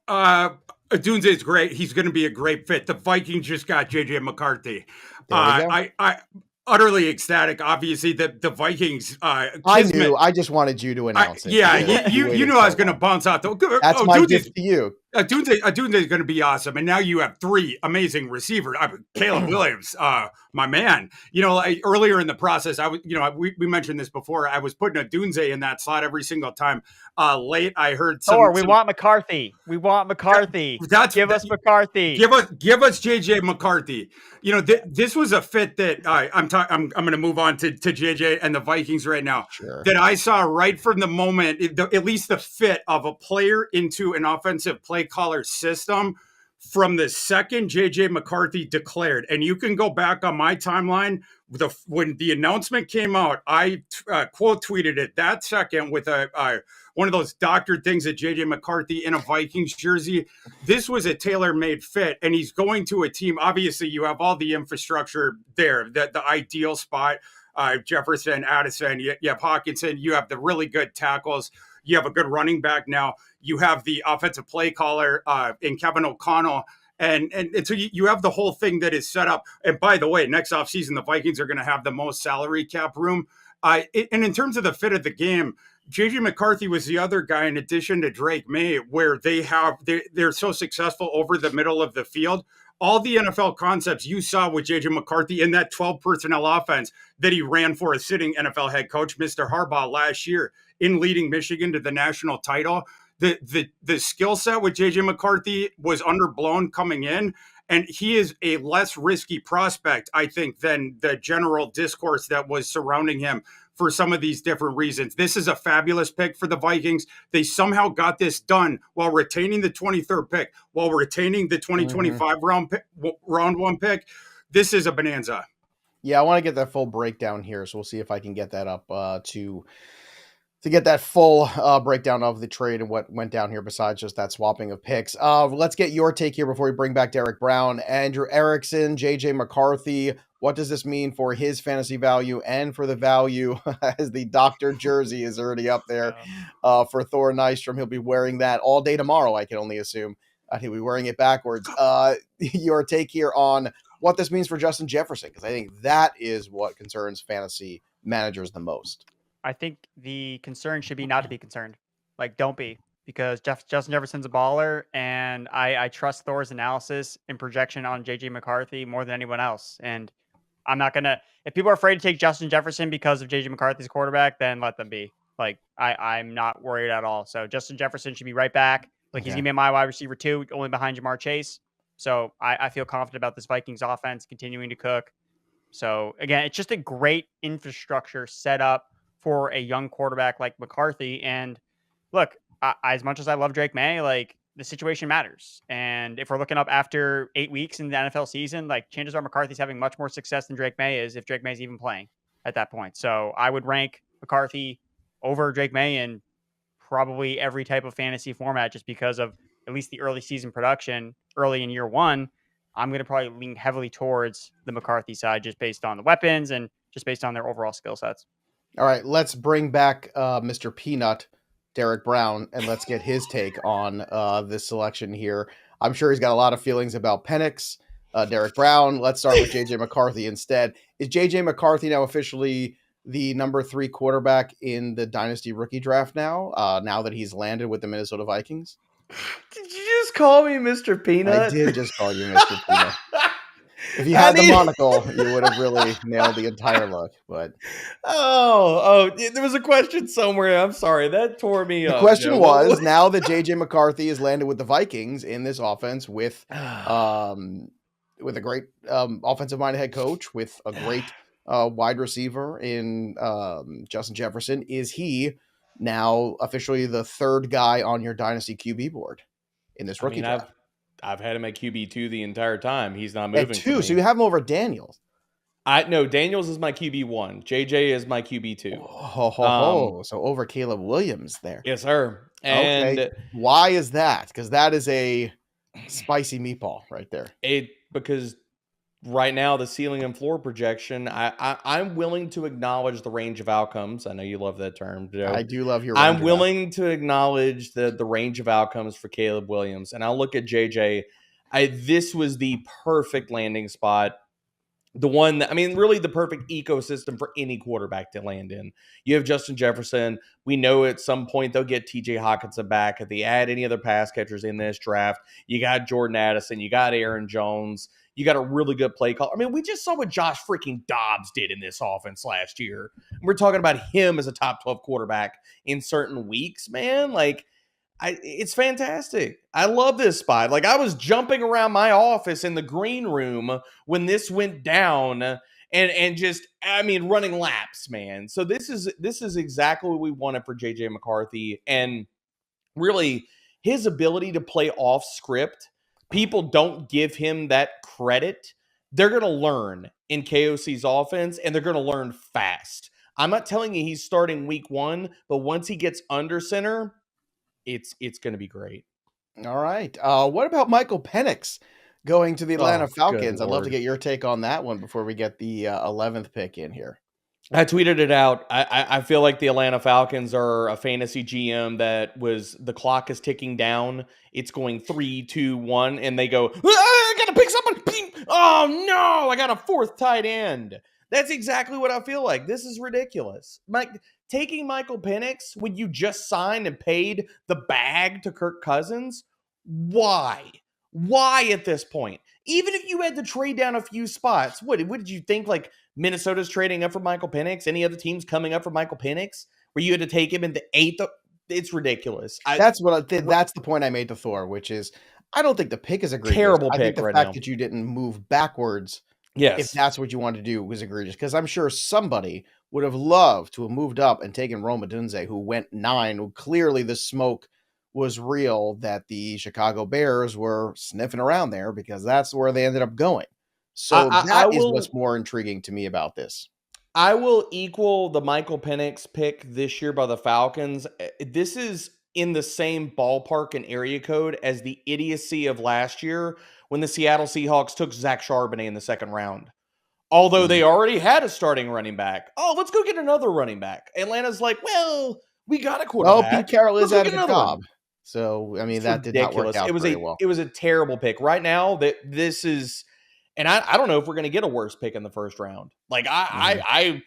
Dunze's great. He's going to be a great fit. The Vikings just got JJ McCarthy. There we go. I utterly ecstatic. Obviously, the Vikings. I knew. I just wanted you to announce it. Yeah, you knew I was going to bounce out. That's my gift to you. Dunze is going to be awesome, and now you have three amazing receivers. Caleb Williams, my man. Earlier in the process, we mentioned this before. I was putting a Dunze in that slot every single time. Late, I heard we want McCarthy. We want McCarthy. Give us McCarthy. Give us JJ McCarthy. This was a fit that I'm going to move on to JJ and the Vikings right now. Sure. That I saw right from the moment, at least the fit of a player into an offensive play caller system from the second JJ McCarthy declared. And you can go back on my timeline. When the announcement came out, I quote tweeted it that second with one of those doctored things at JJ McCarthy in a Vikings jersey. This was a tailor-made fit, and he's going to a team. Obviously, you have all the infrastructure there, the ideal spot. Jefferson, Addison, you have Hawkinson, you have the really good tackles. You have a good running back now. You have the offensive play caller in Kevin O'Connell. And so you have the whole thing that is set up. And by the way, next offseason, the Vikings are going to have the most salary cap room. And in terms of the fit of the game, JJ McCarthy was the other guy in addition to Drake May, where they're so successful over the middle of the field. All the NFL concepts you saw with JJ McCarthy in that 12 personnel offense that he ran for a sitting NFL head coach, Mr. Harbaugh, last year in leading Michigan to the national title. The skill set with JJ McCarthy was underblown coming in, and he is a less risky prospect, I think, than the general discourse that was surrounding him for some of these different reasons. This is a fabulous pick for the Vikings. They somehow got this done while retaining the 23rd pick, while retaining the 2025 round one pick. This is a bonanza. Yeah, I want to get that full breakdown here, so we'll see if I can get that up to get that full breakdown of the trade and what went down here besides just that swapping of picks. Let's get your take here before we bring back Derek Brown. Andrew Erickson, JJ McCarthy, what does this mean for his fantasy value and for the value as the doctor jersey is already up there for Thor Nystrom? He'll be wearing that all day tomorrow, I can only assume. He'll be wearing it backwards. Your take here on what this means for Justin Jefferson, because I think that is what concerns fantasy managers the most. I think the concern should be not to be concerned. Like, don't be, because Justin Jefferson's a baller, and I trust Thor's analysis and projection on JJ McCarthy more than anyone else. And I'm not going to, if people are afraid to take Justin Jefferson because of JJ McCarthy's quarterback, then let them be. Like, I'm not worried at all. So Justin Jefferson should be right back. Like, he's going to be my wide receiver too, only behind Jamar Chase. So I feel confident about this Vikings offense continuing to cook. So again, it's just a great infrastructure set up for a young quarterback like McCarthy. And look, as much as I love Drake May, like, the situation matters. And if we're looking up after 8 weeks in the NFL season, like, chances are McCarthy's having much more success than Drake May is if Drake May's even playing at that point. So I would rank McCarthy over Drake May in probably every type of fantasy format, just because of at least the early season production early in year one. I'm going to probably lean heavily towards the McCarthy side, just based on the weapons and just based on their overall skill sets. All right, let's bring back Mr. Peanut, Derek Brown, and let's get his take on this selection here. I'm sure he's got a lot of feelings about Penix, Derek Brown. Let's start with JJ McCarthy instead. Is JJ McCarthy now officially the number 3 quarterback in the Dynasty rookie draft now that he's landed with the Minnesota Vikings? Did you just call me Mr. Peanut? I did just call you Mr. Peanut. If you had the monocle, you would have really nailed the entire look. But there was a question somewhere. I'm sorry, that tore me up. The question was, now that JJ McCarthy has landed with the Vikings in this offense with a great offensive-minded head coach, with a great wide receiver in Justin Jefferson, is he now officially the 3rd guy on your Dynasty QB board in this rookie draft? I've had him at QB2 the entire time. He's not moving. At 2, so you have him over Daniels. No, Daniels is my QB1. JJ is my QB2. So over Caleb Williams there. Yes, sir. And okay. Why is that? Because that is a spicy meatball right there. Because right now, the ceiling and floor projection, I'm willing to acknowledge the range of outcomes. I know you love that term, Joe. I do love your. I'm willing to acknowledge the range of outcomes for Caleb Williams, and I'll look at JJ. This was the perfect landing spot. The one that, I mean, really the perfect ecosystem for any quarterback to land in. You have Justin Jefferson. We know at some point they'll get TJ Hawkinson back. If they add any other pass catchers in this draft, you got Jordan Addison, you got Aaron Jones, you got a really good play call. I mean, we just saw what Josh freaking Dobbs did in this offense last year. We're talking about him as a top 12 quarterback in certain weeks, man. Like, it's fantastic. I love this spot. Like, I was jumping around my office in the green room when this went down and just, I mean, running laps, man. So this is exactly what we wanted for JJ McCarthy. And really, his ability to play off script, people don't give him that credit. They're going to learn in KOC's offense, and they're going to learn fast. I'm not telling you he's starting week 1, but once he gets under center, it's going to be great. All right. What about Michael Penix going to the Atlanta Falcons? I'd love to get your take on that one before we get the 11th pick in here. I tweeted it out. I feel like the Atlanta Falcons are a fantasy GM that the clock is ticking down. It's going 3, 2, 1, and they go, I got to pick someone. Oh, no, I got a 4th tight end. That's exactly what I feel like. This is ridiculous. Taking Michael Penix when you just signed and paid the bag to Kirk Cousins? Why? Why at this point? Even if you had to trade down a few spots, what did you think? Like Minnesota's trading up for Michael Penix? Any other teams coming up for Michael Penix? Where you had to take him in the 8th? It's ridiculous. That's the point I made to Thor, which is I don't think the pick is egregious. Terrible pick. I think the fact that you didn't move backwards, yes, if that's what you want to do, was egregious. Because I'm sure somebody would have loved to have moved up and taken Rome Odunze, who went 9, who clearly the smoke was real that the Chicago Bears were sniffing around there because that's where they ended up going. So that is what's more intriguing to me about this. I will equal the Michael Penix pick this year by the Falcons. This is in the same ballpark and area code as the idiocy of last year when the Seattle Seahawks took Zach Charbonnet in the 2nd round. Although they already had a starting running back. Oh, let's go get another running back. Atlanta's like, well, we got a quarterback. Well, Pete Carroll is out of the job. So, I mean, that did not work out very well. It was a terrible pick. Right now, this is, and I don't know if we're going to get a worse pick in the 1st round. Like, I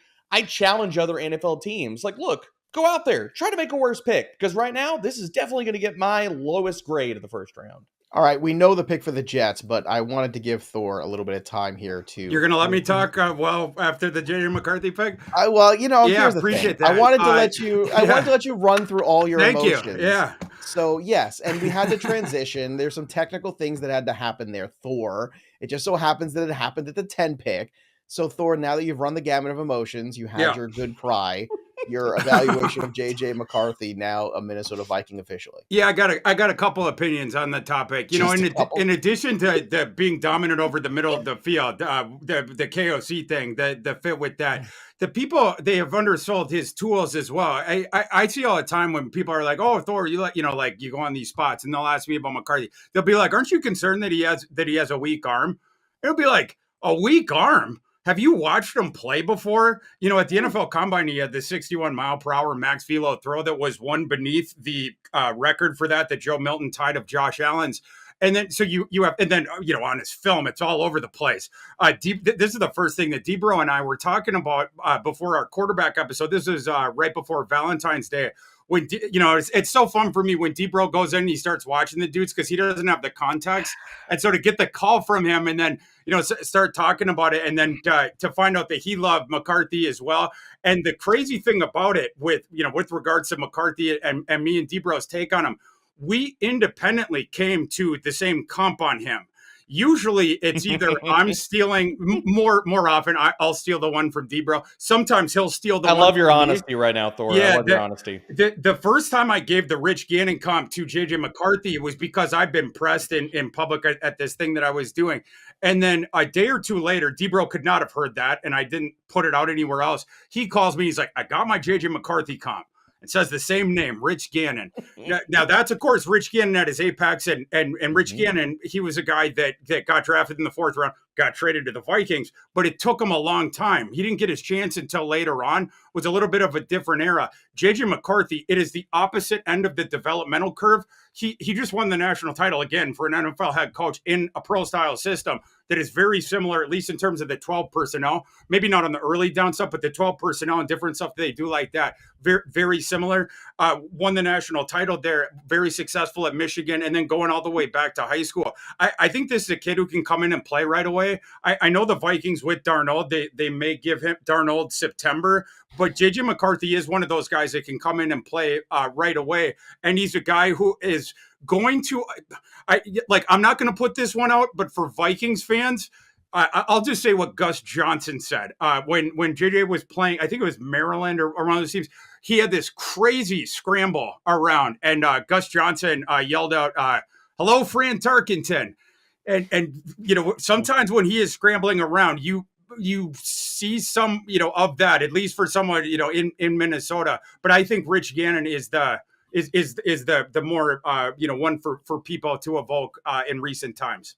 challenge other NFL teams. Like, look, go out there, try to make a worse pick. Because right now, this is definitely going to get my lowest grade of the 1st round. All right, we know the pick for the Jets, but I wanted to give Thor a little bit of time here to. You're going to let me talk after the JJ McCarthy pick? Here's the appreciate thing. that. I wanted to let you run through all your emotions. Thank you. Yeah. So, yes, and we had to transition. There's some technical things that had to happen there, Thor. It just so happens that it happened at the 10 pick. So, Thor, now that you've run the gamut of emotions, you had your good cry. Your evaluation of JJ McCarthy, now a Minnesota Viking officially. Yeah, I got a couple opinions on the topic. You know, in addition to being dominant over the middle of the field, the KOC thing, the fit with that, the people, they have undersold his tools as well. I see all the time when people are like, "Oh, Thor, you go on these spots," and they'll ask me about McCarthy. They'll be like, "Aren't you concerned that he has a weak arm?" It'll be like, "A weak arm? Have you watched him play before?" You know, at the NFL Combine, he had the 61-mile-per-hour max velo throw that was one beneath the record for that Joe Milton tied of Josh Allen's. And then, so you have, and then, on his film, it's all over the place. This is the first thing that Debro and I were talking about before our quarterback episode. This is right before Valentine's Day. When it's so fun for me when Debro goes in and he starts watching the dudes because he doesn't have the context, and so to get the call from him and then start talking about it, and then to find out that he loved McCarthy as well. And the crazy thing about it with regards to McCarthy and me and Debro's take on him, we independently came to the same comp on him. Usually it's either I'm stealing more often. I'll steal the one from Debro. Sometimes he'll steal the one. I love your honesty right now, Thor. Yeah, I love your honesty. The first time I gave the Rich Gannon comp to JJ McCarthy was because I've been pressed in public at this thing that I was doing. And then a day or two later, Debro could not have heard that, and I didn't put it out anywhere else. He calls me. He's like, "I got my JJ McCarthy comp." It says the same name, Rich Gannon. Now that's of course Rich Gannon at his apex, and Rich Gannon, he was a guy that got drafted in the 4th round, got traded to the Vikings, but it took him a long time. He didn't get his chance until later on. It was a little bit of a different era. JJ McCarthy, it is the opposite end of the developmental curve. He just won the national title again for an NFL head coach in a pro style system that is very similar, at least in terms of the 12 personnel. Maybe not on the early down stuff, but the 12 personnel and different stuff they do like that. Very, very similar. Won the national title there, very successful at Michigan, and then going all the way back to high school. I think this is a kid who can come in and play right away. I know the Vikings with Darnold, they may give him Darnold September, but JJ McCarthy is one of those guys that can come in and play right away. And he's a guy who is going to, I'm not going to put this one out, but for Vikings fans, I'll just say what Gus Johnson said when JJ was playing. I think it was Maryland or one of those teams. He had this crazy scramble around, and Gus Johnson yelled out, "Hello, Fran Tarkenton." And sometimes when he is scrambling around, you see some of that, at least for someone in Minnesota. But I think Rich Gannon is the more one for people to evoke in recent times.